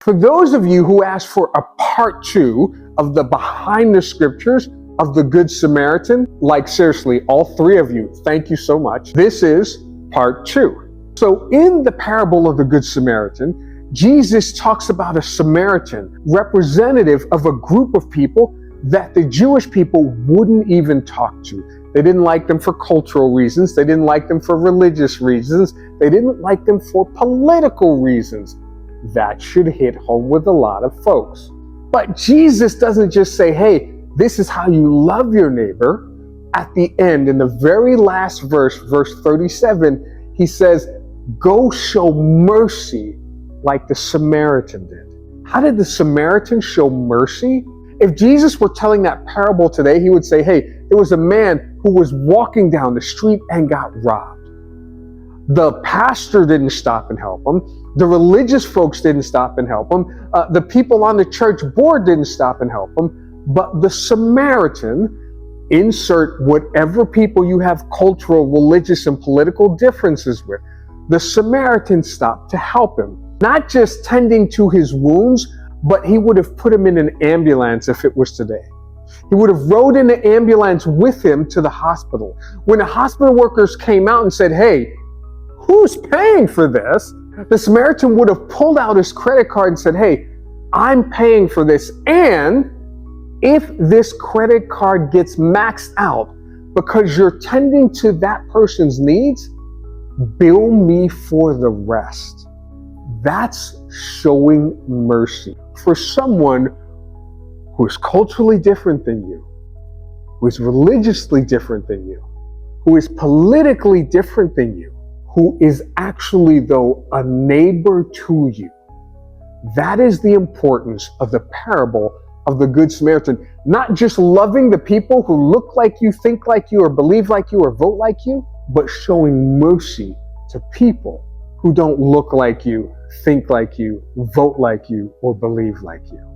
For those of you who asked for a part 2 of the behind the scriptures of the Good Samaritan, like seriously, all 3 of you, thank you so much. This is part 2. So in the parable of the Good Samaritan, Jesus talks about a Samaritan, representative of a group of people that the Jewish people wouldn't even talk to. They didn't like them for cultural reasons. They didn't like them for religious reasons. They didn't like them for political reasons. That should hit home with a lot of folks. But Jesus doesn't just say, hey, this is how you love your neighbor. At the end, in the very last verse, verse 37, he says, go show mercy like the Samaritan did. How did the Samaritan show mercy? If Jesus were telling that parable today, he would say, hey, there was a man who was walking down the street and got robbed. The pastor didn't stop and help him. The religious folks didn't stop and help him. The people on the church board didn't stop and help him. But the Samaritan, insert whatever people you have cultural, religious, and political differences with, the Samaritan stopped to help him. Not just tending to his wounds, but he would have put him in an ambulance if it was today. He would have rode in the ambulance with him to the hospital. When the hospital workers came out and said, hey, who's paying for this? The Samaritan would have pulled out his credit card and said, hey, I'm paying for this. And if this credit card gets maxed out because you're tending to that person's needs, bill me for the rest. That's showing mercy for someone who is culturally different than you, who is religiously different than you, who is politically different than you, who is actually, though, a neighbor to you. That is the importance of the parable of the Good Samaritan. Not just loving the people who look like you, think like you, or believe like you, or vote like you, but showing mercy to people who don't look like you, think like you, vote like you, or believe like you.